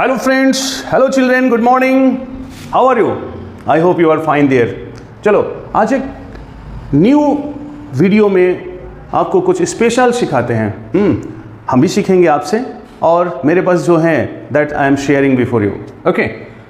Hello friends, hello children, good morning. How are you? I hope you are fine there. चलो आज एक new video में आपको कुछ स्पेशल सिखाते हैं। हम भी सीखेंगे आपसे और मेरे पास जो है that I am sharing before you. Okay,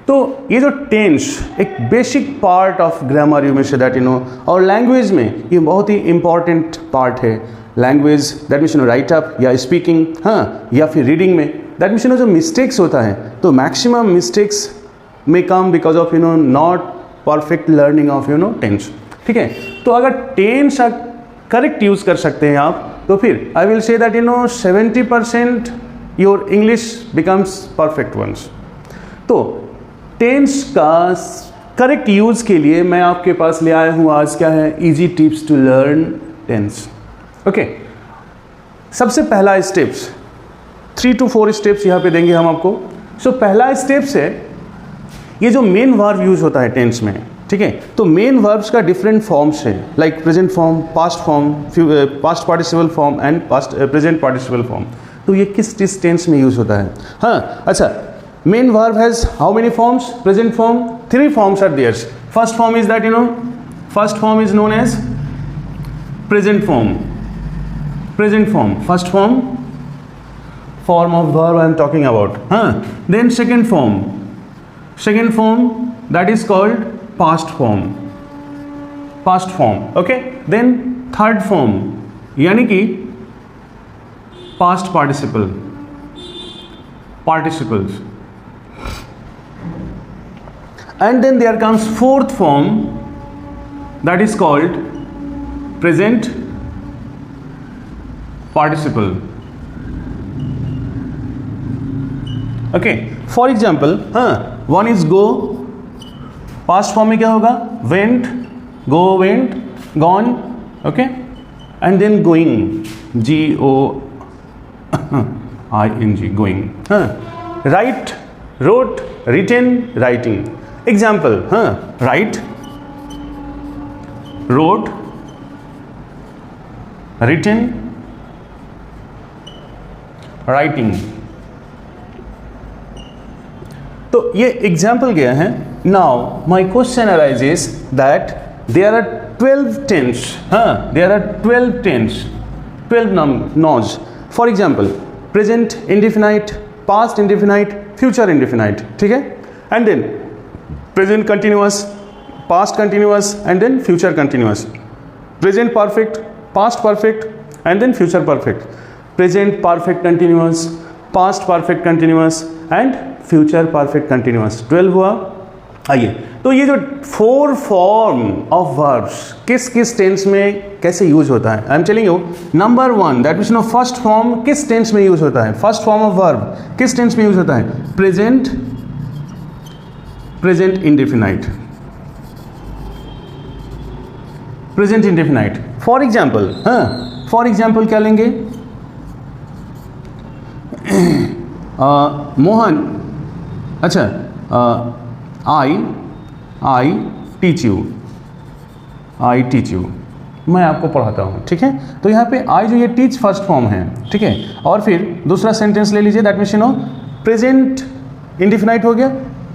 तो ये जो टेंस एक basic part of grammar you में से दैट यू नो, और लैंग्वेज में ये बहुत ही इंपॉर्टेंट पार्ट है। Language that means you no right up या स्पीकिंग, हाँ, या फिर रीडिंग में दैट मीन्स यू नो जो मिस्टेक्स होता है तो मैक्सिमम मिस्टेक्स में come because of you know not perfect learning of you know tense. ठीक है, तो अगर टेंस करेक्ट यूज कर सकते हैं आप तो फिर I will say that you know 70% your English becomes perfect once. तो टेंस का करेक्ट यूज के लिए मैं आपके पास ले आया हूँ आज क्या है, easy tips to learn tense. Okay, सबसे पहला स्टेप्स 3 to 4 स्टेप्स यहाँ पे देंगे हम आपको। सो पहला स्टेप्स है ये जो मेन वर्ब यूज होता है टेंस में। ठीक है, तो मेन वर्ब्स का डिफरेंट फॉर्म्स है, like present form, past form, past participle form and past present participle form. तो ये किस टेंस में यूज होता है? हाँ, अच्छा, main verb has how many forms? Present form 3 forms are there. First form is that you know, first form is known as present form. Present form, first form of verb I am talking about. Then second form that is called past form. Okay, then third form यानी कि past participles, and then there comes fourth form that is called present participle. Okay, for example, one is go, past form में क्या होगा? went, go, went, gone, okay, and then going, G-O-I-N-G, going. Write, wrote, written, writing. Example, write, wrote, written, writing. तो ये example गया है। Now my question arises that there are 12 tenses, there are 12 tenses, 12 knows. For example present indefinite, past indefinite, future indefinite. ठीक है, and then present continuous, past continuous, and then future continuous. Present perfect, past perfect, and then future perfect. Present perfect continuous, past perfect continuous and future perfect continuous. 12 हुआ। आइए, तो ये जो 4 form of verbs किस tense में कैसे use होता है, I am telling you. Number 1 that means no first form किस टेंस में यूज होता है? फर्स्ट फॉर्म ऑफ वर्ब किस टेंस में यूज होता है? Present indefinite, present indefinite. For example, for example क्या लेंगे? मोहन, अच्छा, आई टीच यू, मैं आपको पढ़ाता हूँ। ठीक है, तो यहाँ पे आई जो ये टीच फर्स्ट फॉर्म है। ठीक है, और फिर दूसरा सेंटेंस ले लीजिए, that means you know present indefinite हो गया,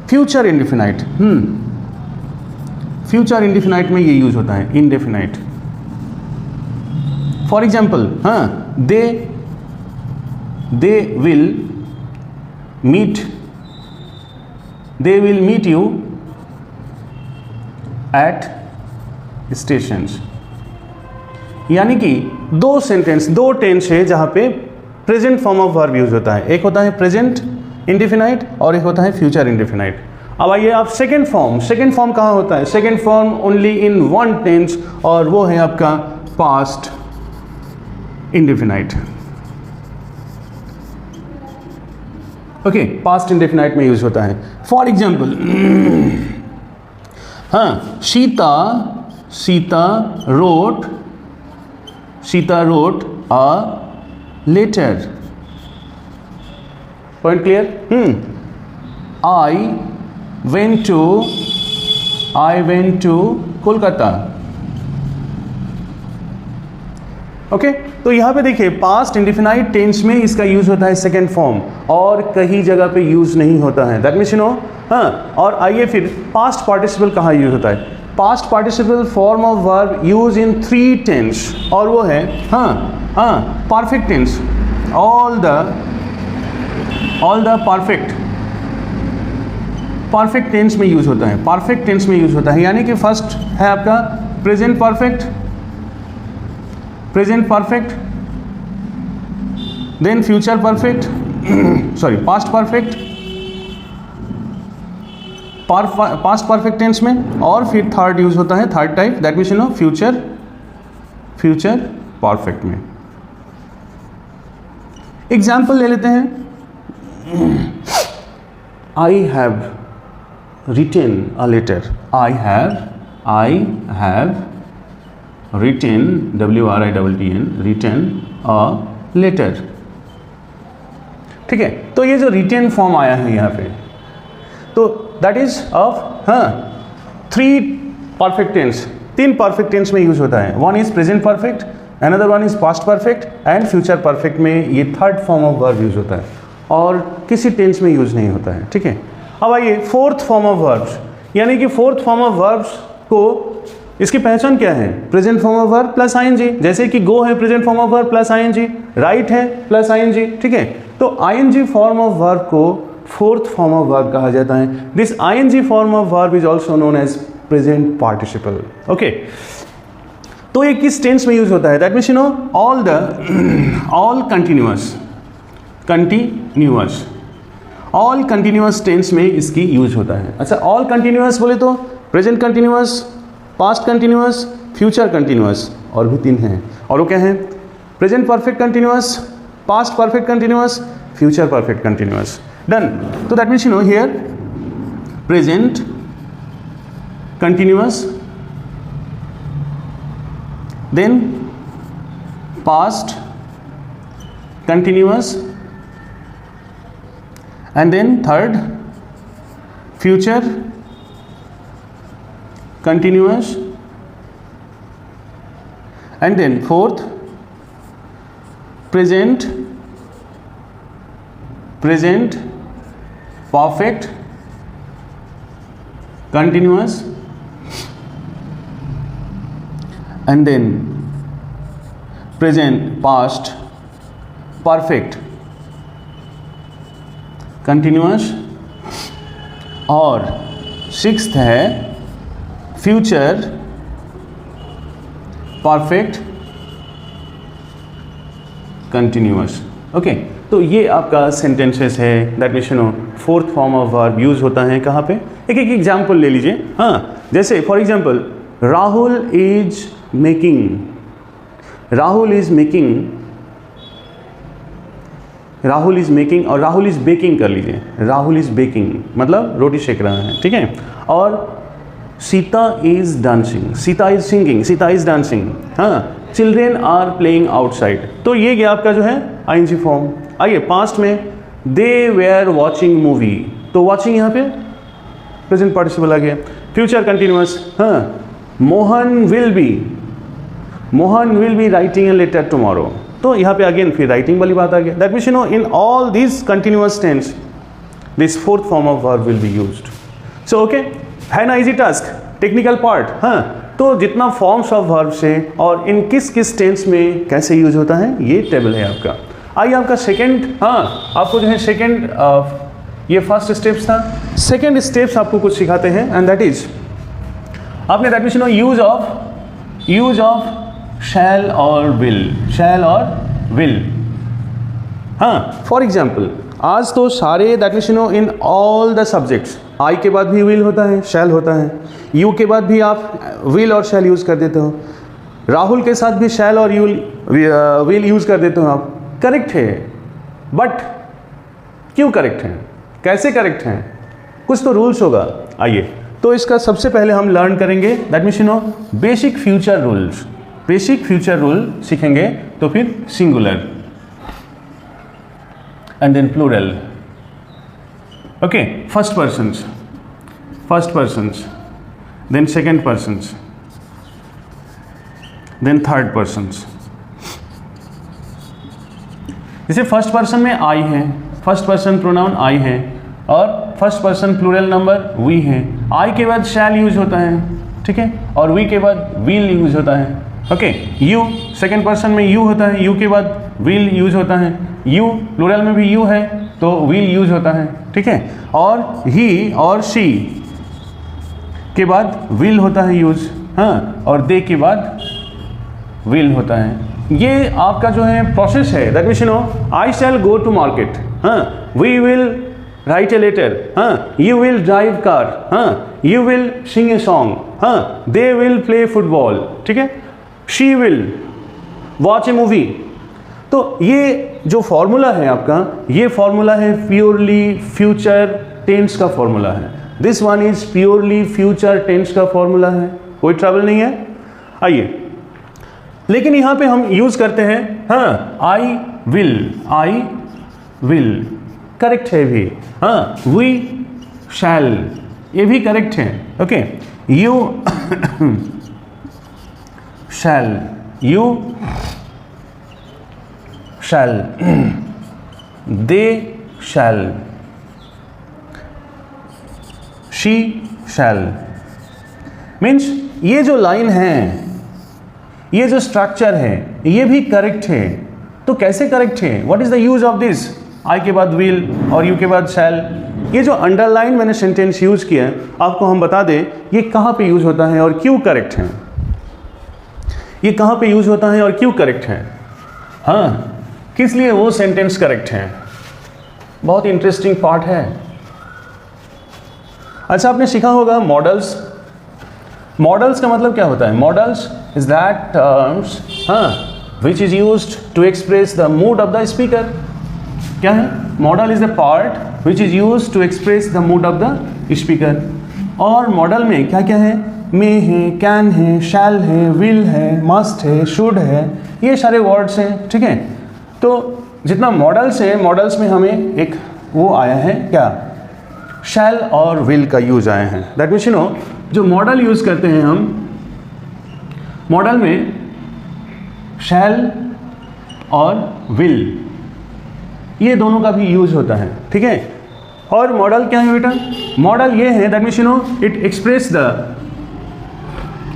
फ्यूचर इंडेफिनाइट। फ्यूचर इंडेफिनाइट में ये यूज होता है, indefinite. For example, they will meet you at stations। यानी कि दो टेंस है जहां पे present form of verb use होता है। एक होता है प्रेजेंट इंडेफिनाइट और एक होता है फ्यूचर इंडेफिनाइट। अब आइए आप सेकेंड फॉर्म कहाँ होता है? Second form only in 1 tense, और वो है आपका past indefinite. Okay, past indefinite में यूज होता है। For example, Sita wrote a letter. Point clear? I went to Kolkata. Okay तो यहाँ पे देखिए पास्ट इंडिफिनाइट टेंस में इसका यूज होता है सेकेंड फॉर्म, और कहीं जगह पे यूज नहीं होता है, दैट मीन्स यू नो। हाँ, और आइए फिर पास्ट पार्टिसिपल कहाँ यूज होता है। Past participle form of verb use in 3 tense, और वो है perfect tense. All the perfect tense में यूज होता है, परफेक्ट टेंस में यूज होता है, यानी कि फर्स्ट है आपका present perfect, then future perfect, sorry past perfect, past perfect tense में, और फिर थर्ड यूज होता है, third type, that means you know future perfect में। एग्जाम्पल ले लेते हैं। I have written a letter, I have written, WRITTEN, written a letter। ठीक है, तो ये जो रिटेन फॉर्म आया है यहाँ पे, तो that is of 3 perfect tense, 3 perfect tense में यूज होता है। One is present perfect, another one is past perfect, and future perfect में ये third form of verb use होता है, और किसी टेंस में यूज नहीं होता है। ठीक है, अब आइए फोर्थ फॉर्म ऑफ वर्ब्स, यानी कि फोर्थ फॉर्म ऑफ वर्ब्स को, इसकी पहचान क्या है? Present form of verb plus ING, जैसे कि गो है present form of verb plus ING, right है प्लस आईएनजी। ठीक है, तो आईएनजी फॉर्म ऑफ वर्ब को फोर्थ फॉर्म ऑफ वर्ब कहा जाता है। This ING form of verb is also known as present participle. Okay, तो ये किस टेंस में यूज होता है? That means you know all continuous tense में इसकी यूज होता है। अच्छा, ऑल कंटिन्यूअस बोले तो present continuous, past continuous, future continuous, और भी 3 हैं, और वो क्या है? Present perfect continuous, past perfect continuous, future perfect continuous. Done. तो that means you know here present continuous, then past continuous, and then third future continuous, and then fourth present perfect continuous, and then present past perfect continuous, और 6th है future perfect continuous. Okay, तो ये आपका sentences है, that means you no fourth form of verb use होता है कहाँ पे? एक एग्जाम्पल ले लीजिए। हाँ, जैसे for example Rahul is making, और राहुल इज बेकिंग कर लीजिए। राहुल इज बेकिंग मतलब रोटी सेक रहा है। ठीक है, और Sita is dancing, Sita is singing, Sita is dancing. हाँ, चिल्ड्रेन आर प्लेइंग आउटसाइड, तो ये गया आपका जो है आईएनजी फॉर्म। आइए पास्ट में, दे वेयर वॉचिंग मूवी, तो वॉचिंग यहाँ पे प्रेजेंट पार्टिसिपल आ गया। फ्यूचर कंटिन्यूअस, हाँ, Mohan will be writing a letter tomorrow, तो यहाँ पे अगेन फिर राइटिंग वाली बात आ गया। That means you know in all this continuous tense this fourth form of verb will be used. So okay, है ना इजी टास्क, टेक्निकल पार्ट। हाँ, तो जितना फॉर्म्स ऑफ वर्ब से और इन किस किस टेंस में कैसे यूज होता है, ये टेबल है आपका। आइए आपका सेकेंड, हाँ आपको जो है सेकेंड, ये फर्स्ट स्टेप्स था, सेकेंड स्टेप्स आपको कुछ सिखाते हैं, एंड दैट इज आपने that means you know use of shall और विल। हाँ, फॉर एग्जाम्पल आज तो सारे that means you know in all the subjects I के बाद भी विल होता है, शैल होता है, यू के बाद भी आप विल और शैल यूज कर देते हो, राहुल के साथ भी शैल और विल यूज कर देते हो आप। करेक्ट है, बट क्यों करेक्ट है, कैसे करेक्ट है, कुछ तो रूल्स होगा। आइए, तो इसका सबसे पहले हम लर्न करेंगे that means you know basic future rule सीखेंगे, तो फिर singular and then plural. Okay, first persons, then second persons, then third persons, जैसे फर्स्ट पर्सन में आई है, फर्स्ट पर्सन प्रोनाउन आई है और first person plural number we है। I के बाद शैल यूज होता है, ठीक है, और वी के बाद विल यूज होता है। ओके, यू सेकेंड पर्सन में यू होता है, यू के बाद विल यूज होता है, यू प्लूरल में भी यू है तो विल यूज होता है, ठीक है, और ही और शी के बाद विल होता है यूज, हाँ, और दे के बाद विल होता है। ये आपका जो है प्रोसेस है, that means you know I shall go to market, हाँ, we will write a letter, हाँ, यू विल ड्राइव कार, हाँ, you will sing a song, हाँ, दे विल प्ले फुटबॉल, ठीक है, she will watch a movie. तो ये जो formula है आपका, ये फॉर्मूला है प्योरली फ्यूचर टेंस का फॉर्मूला है। This one is purely future tense का फॉर्मूला है, कोई ट्रबल नहीं है। आइए, लेकिन यहां पे हम यूज करते हैं, हाँ, आई विल करेक्ट है भी, हाँ, वी शैल ये भी करेक्ट है। Okay, you shall, you shall, they shall, she shall. Means ये जो लाइन है, ये जो स्ट्रक्चर है, ये भी करेक्ट है। तो कैसे करेक्ट है? What is the use of this? I के बाद विल और यू के बाद शैल। ये जो अंडरलाइन मैंने सेंटेंस यूज किया, आपको हम बता दें ये कहाँ पे यूज होता है और क्यों करेक्ट है। ये कहाँ पे यूज होता है और क्यों करेक्ट है, हाँ, किस लिए वो सेंटेंस करेक्ट है। बहुत इंटरेस्टिंग पार्ट है। अच्छा, आपने सीखा होगा मॉडल्स। मॉडल्स का मतलब क्या होता है? मॉडल्स इज दैट टर्म्स, हाँ, which is used to express the mood of the speaker. क्या है? Model is the part which is used to express the mood of the speaker. और मॉडल में क्या क्या है? मे है, कैन है, शैल है, विल है, मस्ट है, शुड है, ये सारे वर्ड्स हैं, ठीक है। तो जितना मॉडल्स है, मॉडल्स में हमें एक वो आया है क्या, शैल और विल का यूज आए हैं। दैट मीन्स यू नो जो मॉडल यूज करते हैं हम, मॉडल में शैल और विल ये दोनों का भी यूज होता है, ठीक है। और मॉडल क्या है बेटा? मॉडल ये है, that means you no it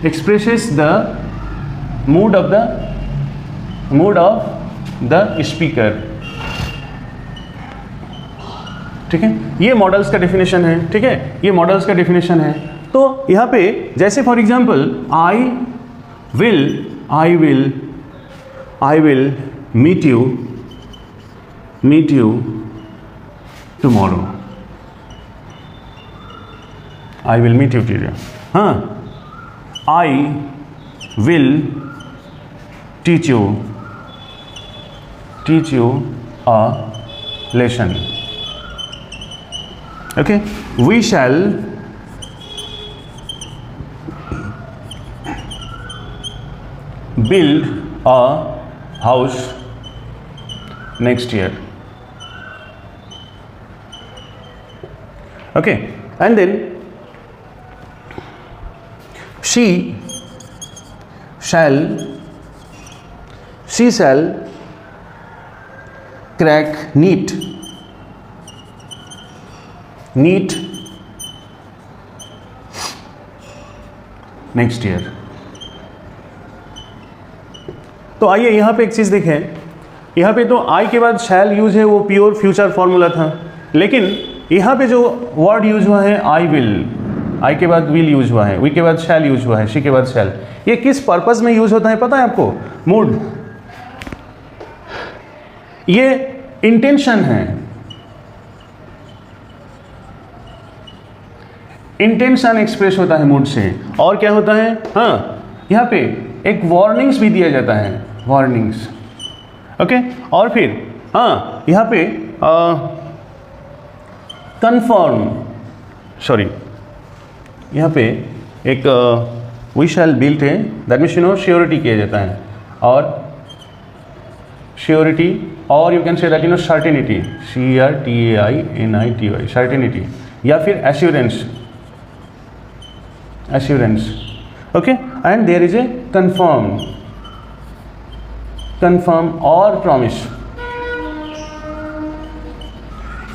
expresses the mood of the speaker, ठीक है। ये मॉडल्स का डेफिनेशन है, ठीक है, ये मॉडल्स का डेफिनेशन है। तो यहाँ पे जैसे for example I will meet you tomorrow, I will meet you tomorrow, हाँ, I will teach you a lesson. Okay, we shall build a house next year. Okay, and then she shall crack neat next year. तो आइए यहाँ पे एक चीज़ देखें। यहाँ पे तो आई के बाद शैल यूज है, वो प्योर फ्यूचर फॉर्मूला था। लेकिन यहाँ पे जो वर्ड यूज हुआ है आई विल, आई के बाद विल यूज हुआ है, वी के बाद शैल यूज हुआ है, शी के बाद शैल, ये किस पर्पस में यूज होता है पता है आपको? मूड। ये इंटेंशन है, इंटेंशन एक्सप्रेस होता है मूड से। और क्या होता है, हाँ, यहाँ पे एक वार्निंग्स भी दिया जाता है, वार्निंग्स, ओके। और फिर हाँ, यहाँ पे कंफर्म, सॉरी, यहाँ पे एक वी शैल बिल्ट है, that means you know surety किया जाता है, और श्योरिटी, और you can say that you know certainty, CRTAINITY, certainty, या फिर assurance, okay. And there is a confirm और प्रॉमिस,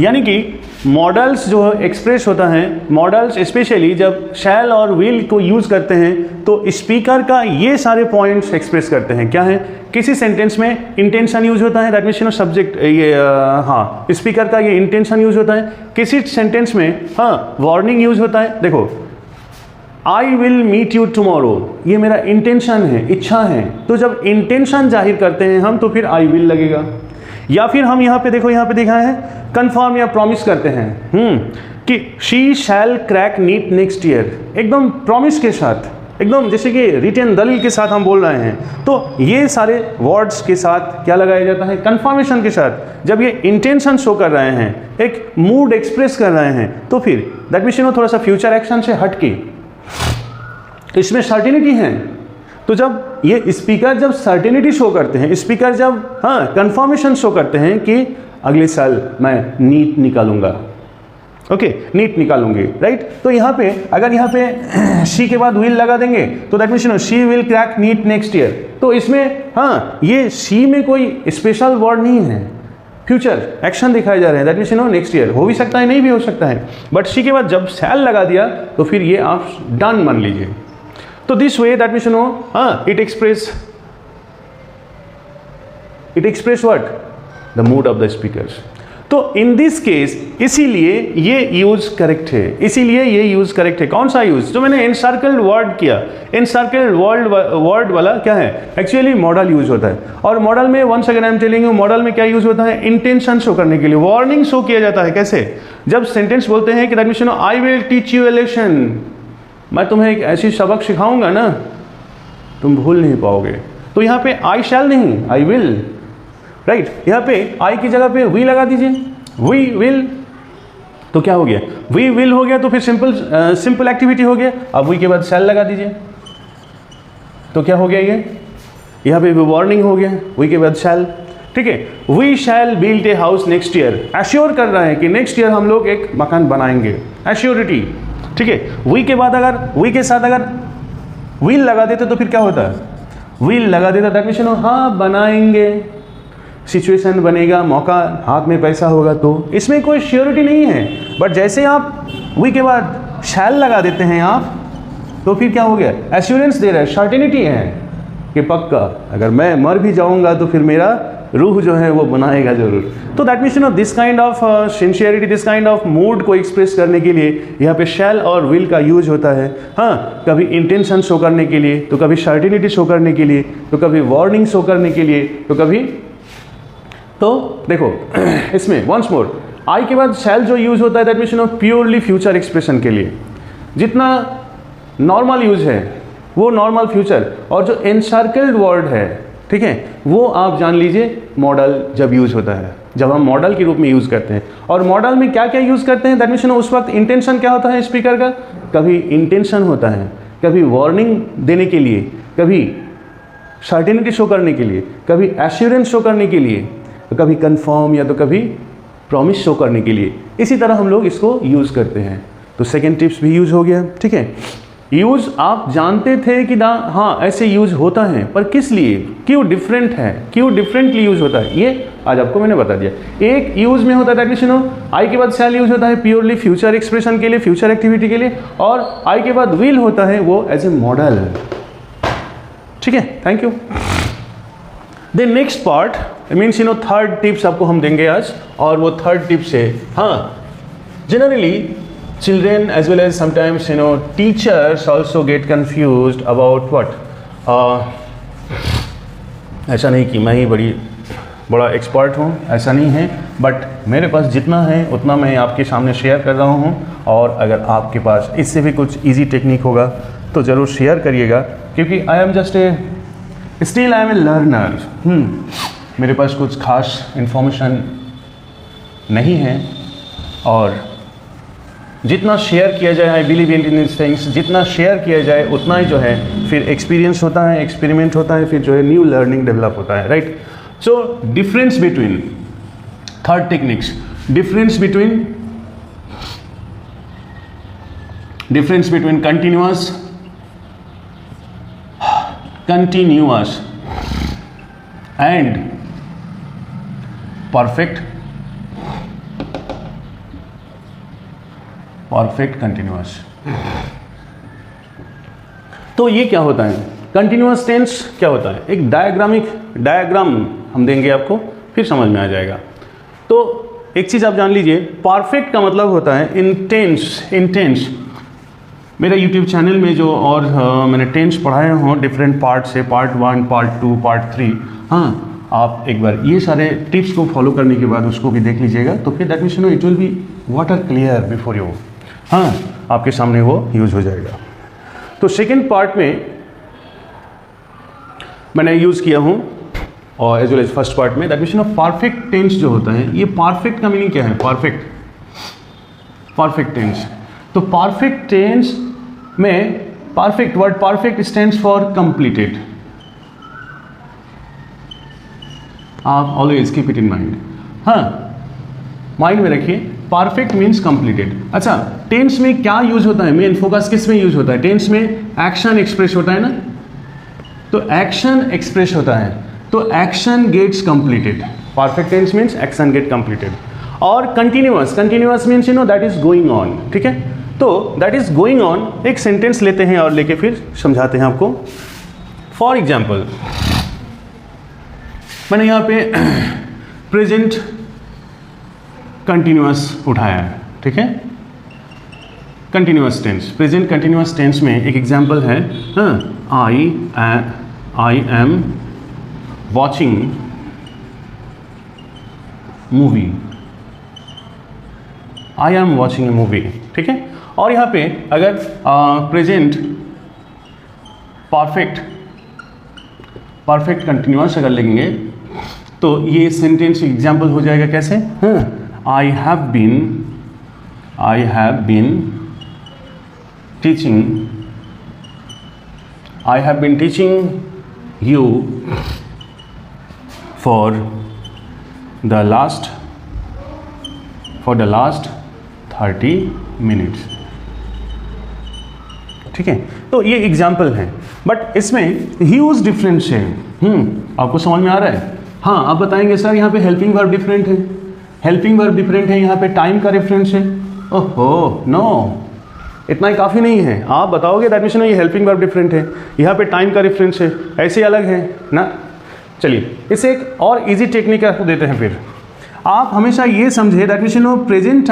यानी कि मॉडल्स जो एक्सप्रेस होता है, मॉडल्स स्पेशली जब शैल और विल को यूज़ करते हैं तो स्पीकर का ये सारे पॉइंट्स एक्सप्रेस करते हैं। क्या है? किसी सेंटेंस में इंटेंशन यूज होता है, दैट मीन्स सब्जेक्ट, ये हाँ स्पीकर का ये इंटेंशन यूज होता है। किसी सेंटेंस में हाँ वार्निंग यूज होता है। देखो, I will meet you tomorrow, ये मेरा इंटेंशन है, इच्छा है। तो जब इंटेंशन जाहिर करते हैं हम तो फिर आई विल लगेगा। या फिर हम यहाँ पे देखो, यहाँ पे देखा है कंफर्म या प्रॉमिस करते हैं कि she shall crack NEET next year, एकदम प्रॉमिस के साथ, एकदम जैसे कि रिटन दलील के साथ हम बोल रहे हैं। तो ये सारे वर्ड्स के साथ क्या लगाया जाता है? कंफर्मेशन के साथ। जब ये इंटेंशन शो कर रहे हैं, एक मूड एक्सप्रेस कर रहे हैं, तो फिर दैट मीन्स थोड़ा सा फ्यूचर एक्शन से हटके इसमें सर्टिनिटी है। तो जब ये स्पीकर जब सर्टिनिटी शो करते हैं, स्पीकर जब हाँ कंफर्मेशन शो करते हैं कि अगले साल मैं नीट निकालूंगा, ओके नीट निकालूंगी, राइट। तो यहाँ पे अगर यहाँ पे शी के बाद विल लगा देंगे तो that means she will crack NEET next year. तो इसमें हाँ ये शी में कोई स्पेशल वर्ड नहीं है, फ्यूचर एक्शन दिखाए जा रहे हैं, दैट मीन्स नेक्स्ट ईयर। हो भी सकता है, नहीं भी हो सकता है, बट शी के बाद जब शैल लगा दिया तो फिर ये आप डन मान लीजिए। तो दिस वे दैट मीन्स हाँ it express what? The mood of the speakers. तो इन दिस केस इसीलिए ये यूज करेक्ट है, इसीलिए ये यूज करेक्ट है। कौन सा यूज? जो मैंने एनसार्कल्ड वर्ड किया, एनसार्कल्ड वर्ड वाला क्या है? एक्चुअली मॉडल यूज होता है। और मॉडल में once again I am telling you, model में क्या यूज होता है? इंटेंशन शो करने के लिए, वार्निंग शो किया जाता है। कैसे? जब सेंटेंस बोलते हैं कि that means I will teach U A lesson, मैं तुम्हें एक ऐसी सबक सिखाऊंगा ना तुम भूल नहीं पाओगे। तो यहाँ पे आई शैल नहीं, आई विल, राइट। यहाँ पे आई की जगह पे वी लगा दीजिए, वी विल। तो क्या हो गया? वी विल हो गया, तो फिर सिंपल एक्टिविटी हो गया। अब वी के बाद शैल लगा दीजिए, तो क्या हो गया? ये यहाँ पे वार्निंग हो गया, वी के बाद शैल, ठीक है। We shall build a house next year, assure कर रहा है कि नेक्स्ट ईयर हम लोग एक मकान बनाएंगे, एश्योरिटी, ठीक है। वी के बाद अगर वी के साथ अगर विल लगा देते तो फिर क्या होता है? विल लगा देता दैट मीन्स हाँ बनाएंगे, सिचुएशन बनेगा, मौका, हाथ में पैसा होगा, तो इसमें कोई श्योरिटी नहीं है। बट जैसे आप वी के बाद शैल लगा देते हैं आप, तो फिर क्या हो गया? एश्योरेंस दे रहा है, सर्टेनिटी है कि पक्का अगर मैं मर भी जाऊंगा तो फिर मेरा रूह जो है वो बनाएगा जरूर। तो that means this kind of sincerity, this kind of mood को एक्सप्रेस करने के लिए यहाँ पे शैल और विल का यूज होता है। हाँ, कभी इंटेंशन शो करने के लिए, तो कभी सर्टेनिटी शो करने के लिए, तो कभी वार्निंग शो करने के लिए, तो कभी, तो देखो इसमें वंस मोर आई के बाद शैल जो यूज होता है that means purely future expression के लिए। जितना नॉर्मल यूज है वो नॉर्मल फ्यूचर, और जो एनसार्कल्ड वर्ड है, ठीक है, वो आप जान लीजिए मॉडल जब यूज होता है, जब हम मॉडल के रूप में यूज करते हैं। और मॉडल में क्या क्या यूज करते हैं दैट मीन्स उस वक्त इंटेंशन क्या होता है स्पीकर का? कभी इंटेंशन होता है, कभी वार्निंग देने के लिए, कभी सर्टेनिटी शो करने के लिए, कभी एश्योरेंस शो करने के लिए, तो कभी कंफर्म या तो कभी प्रॉमिस शो करने के लिए। इसी तरह हम लोग इसको यूज़ करते हैं। तो सेकेंड टिप्स भी यूज़ हो गया, ठीक है। यूज़ आप जानते थे कि ना हाँ ऐसे यूज़ होता है, पर किस लिए, क्यों डिफरेंट है, क्यों डिफरेंटली यूज़ होता है, ये आज आपको मैंने बता दिया। एक यूज़ में होता है दैट मीन्स आई के बाद शैल यूज़ होता है प्योरली फ्यूचर एक्सप्रेशन के लिए, फ्यूचर एक्टिविटी के लिए, और आई के बाद विल होता है वो एज ए मॉडल, ठीक है। Thank you. Then next part means third tips आपको हम देंगे आज, और वो थर्ड टिप्स है हाँ generally children as well as sometimes teachers also get confused about what ऐसा नहीं कि मैं ही बड़ा एक्सपर्ट हूँ, ऐसा नहीं है, बट मेरे पास जितना है उतना मैं आपके सामने शेयर कर रहा हूँ। और अगर आपके पास इससे भी कुछ इजी टेक्निक होगा तो ज़रूर शेयर करिएगा, क्योंकि I am just still I am a learner. मेरे पास कुछ खास इन्फॉर्मेशन नहीं है, और जितना शेयर किया जाए, I believe in this things, जितना शेयर किया जाए उतना ही जो है फिर एक्सपीरियंस होता है, एक्सपेरिमेंट होता है, फिर जो है न्यू लर्निंग डेवलप होता है, right. So difference between third techniques, difference between continuous and perfect perfect continuous. तो ये क्या होता है, कंटिन्यूअस टेंस क्या होता है, एक डायग्राम हम देंगे आपको, फिर समझ में आ जाएगा। तो एक चीज़ आप जान लीजिए, परफेक्ट का मतलब होता है इंटेंस। मेरे YouTube चैनल में जो और मैंने टेंस पढ़ाए हों डिफरेंट पार्ट से, पार्ट 1, पार्ट 2, पार्ट 3, हाँ आप एक बार ये सारे टिप्स को फॉलो करने के बाद उसको भी देख लीजिएगा, तो फिर that means it will be water clear before you, हाँ आपके सामने वो यूज हो जाएगा। तो सेकेंड पार्ट में मैंने यूज़ किया हूँ और as well as first part में, दैट मीन्स परफेक्ट टेंस जो होता है, ये परफेक्ट का मीनिंग क्या है, परफेक्ट टेंस। तो परफेक्ट टेंस में word perfect stands for completed. आप always keep it in mind, हाँ माइंड में रखिए, परफेक्ट मीन्स कंप्लीटेड। अच्छा, टेंस में क्या यूज होता है, मेन फोकस किस में यूज होता है, टेंस में एक्शन एक्सप्रेस होता है ना, तो एक्शन एक्सप्रेस होता है, तो action gets completed. Perfect tense means action get completed. और continuous means that is going on, ठीक है। तो दैट इज गोइंग ऑन, एक सेंटेंस लेते हैं और लेके फिर समझाते हैं आपको। फॉर एग्जाम्पल, मैंने यहाँ पे प्रेजेंट कंटिन्यूअस उठाया है, ठीक है, continuous tense, present continuous tense में एक एग्जाम्पल है, I am watching movie, I am watching a movie, ठीक है। और यहाँ पे अगर प्रेजेंट परफेक्ट कंटिन्यूअस अगर लेंगे तो ये सेंटेंस एग्जाम्पल हो जाएगा कैसे, I have been teaching you for the last 30 minutes, ठीक है। तो ये एग्जाम्पल है, बट इसमें ह्यूज डिफरेंस है। आपको समझ में आ रहा है, हाँ आप बताएंगे सर यहाँ पे हेल्पिंग वर्ब डिफरेंट है, यहाँ पे टाइम का रेफरेंस है, ओहो नो, इतना ही काफ़ी नहीं है, आप बताओगे दैट मीन्स ये हेल्पिंग वर्ब डिफरेंट है, यहाँ पे टाइम का रेफरेंस है, ऐसे अलग है ना। चलिए इसे एक और इजी टेक्निक आपको देते हैं। फिर आप हमेशा ये समझे दैट मीन्स प्रेजेंट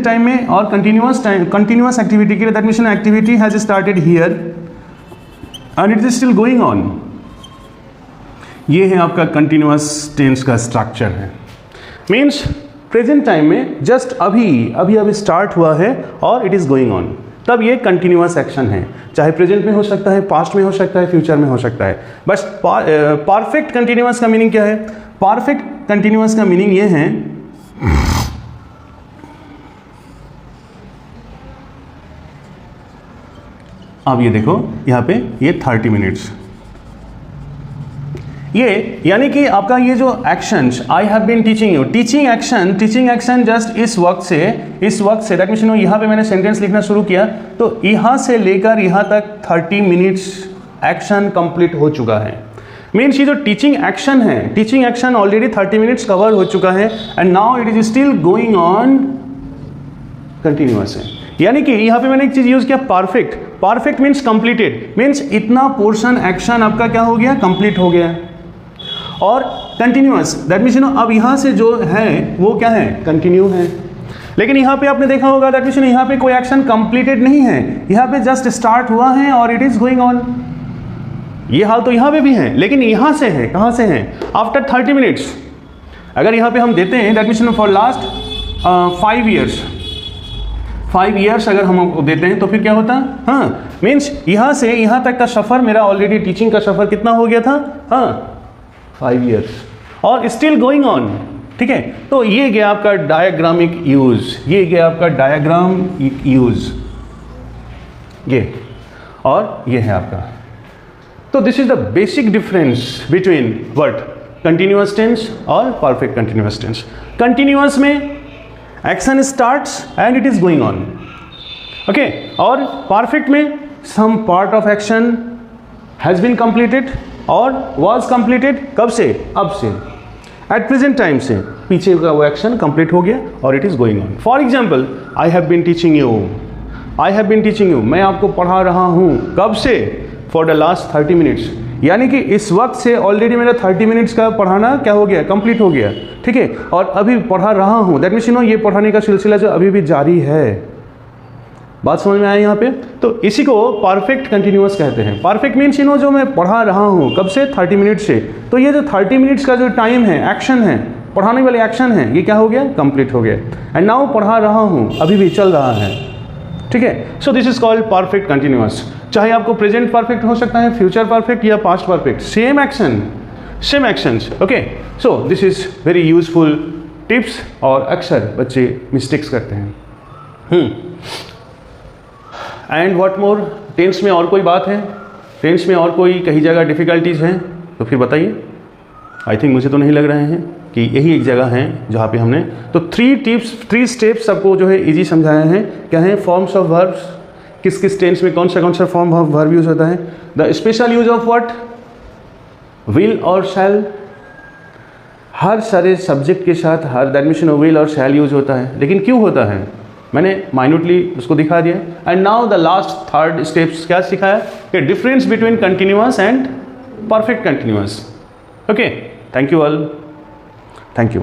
टाइम में और कंटिन्यूअस एक्टिविटी के लिए, that means activity has started here and it is still going on. ये है आपका कंटिन्यूअस टेंस का स्ट्रक्चर है। मीन्स प्रेजेंट टाइम में जस्ट अभी स्टार्ट हुआ है और इट इज गोइंग ऑन, तब ये कंटिन्यूअस एक्शन है, चाहे प्रेजेंट में हो सकता है, पास्ट में हो सकता है, फ्यूचर में हो सकता है। बस परफेक्ट कंटिन्यूअस का मीनिंग क्या है, परफेक्ट कंटिन्यूअस का मीनिंग ये है, अब ये देखो यहाँ पे ये 30 मिनट्स, ये यानी कि आपका ये जो actions, I have been teaching you, teaching action just इस वक्त से दैट मीन्स यहाँ पे मैंने सेंटेंस लिखना शुरू किया, तो यहाँ से लेकर यहाँ तक 30 मिनट्स एक्शन कंप्लीट हो चुका है। मीन्स ये जो teaching action already 30 minutes cover हो चुका है and now it is still going on continuous है। यानी कि यहाँ पे मैंने एक चीज यूज किया, परफेक्ट मीन्स कंप्लीटेड, मीन्स इतना पोर्शन एक्शन आपका क्या हो गया, कंप्लीट हो गया। और कंटिन्यूअस दैट मीन्स अब यहाँ से जो है वो क्या है, कंटिन्यू है। लेकिन यहाँ पे आपने देखा होगा दैट मीन्स यहाँ पे कोई एक्शन कंप्लीटेड नहीं है, यहाँ पे जस्ट स्टार्ट हुआ है और इट इज गोइंग ऑन। ये हाल तो यहाँ पे भी है, लेकिन यहाँ से है, कहाँ से है, आफ्टर 30 मिनट्स। अगर यहाँ पे हम देते हैं that means for last 5 years अगर हम देते हैं तो फिर क्या होता है, हाँ मीन्स यहाँ से यहाँ तक का सफ़र मेरा ऑलरेडी टीचिंग का सफ़र कितना हो गया था, हाँ 5 ईयर्स और स्टिल गोइंग ऑन, ठीक है। तो ये गया आपका डायग्रामिक यूज, ये गया आपका डायग्राम यूज, ये और ये है आपका। तो this is the basic difference between what, continuous tense और परफेक्ट कंटिन्यूअस टेंस। कंटिन्यूअस में action starts and it is going on, okay, और परफेक्ट में some part of action has been completed और was completed, कब से, अब से, at present time से। पीछे का वो एक्शन कंप्लीट हो गया और it is going on. For example, I have been teaching you, I have been teaching you, मैं आपको पढ़ा रहा हूँ, कब से? फॉर द लास्ट 30 मिनट्स, यानी कि इस वक्त से ऑलरेडी मेरा 30 मिनट्स का पढ़ाना क्या हो गया, कंप्लीट हो गया, ठीक है, और अभी पढ़ा रहा हूँ, दैट मीन्स ये पढ़ाने का सिलसिला जो अभी भी जारी है। बात समझ में आया यहाँ पे? तो इसी को परफेक्ट कंटिन्यूअस कहते हैं। परफेक्ट मीन्स जो मैं पढ़ा रहा हूँ, कब से? 30 मिनट से। तो ये जो 30 मिनट्स का जो टाइम है, एक्शन है, पढ़ाने वाले एक्शन है, ये क्या हो गया, कंप्लीट हो गया। एंड नाउ पढ़ा रहा हूँ, अभी भी चल रहा है, ठीक है। So this is called perfect continuous. चाहे आपको प्रेजेंट परफेक्ट हो सकता है, फ्यूचर परफेक्ट या past perfect, same action, same actions, okay. So this is very useful tips, और अक्सर बच्चे मिस्टेक्स करते हैं। एंड व्हाट मोर, टेंस में और कोई बात है? टेंस में और कोई कहीं जगह डिफ़िकल्टीज़ हैं तो फिर बताइए। आई थिंक मुझे तो नहीं लग रहे हैं कि यही एक जगह है जहाँ पे हमने तो 3 स्टेप्स सबको जो है इजी समझाए हैं। क्या है? फॉर्म्स ऑफ वर्ब्स, किस किस टेंस में कौन सा फॉर्म ऑफ वर्ब यूज होता है, the special use of what, will और शैल, हर सारे सब्जेक्ट के साथ हर दैट विल और शैल यूज होता है, लेकिन क्यों होता है मैंने माइन्यूटली उसको दिखा दिया। And now the last 3rd steps क्या सिखाया कि difference between continuous and perfect continuous. Okay, thank you all, thank you.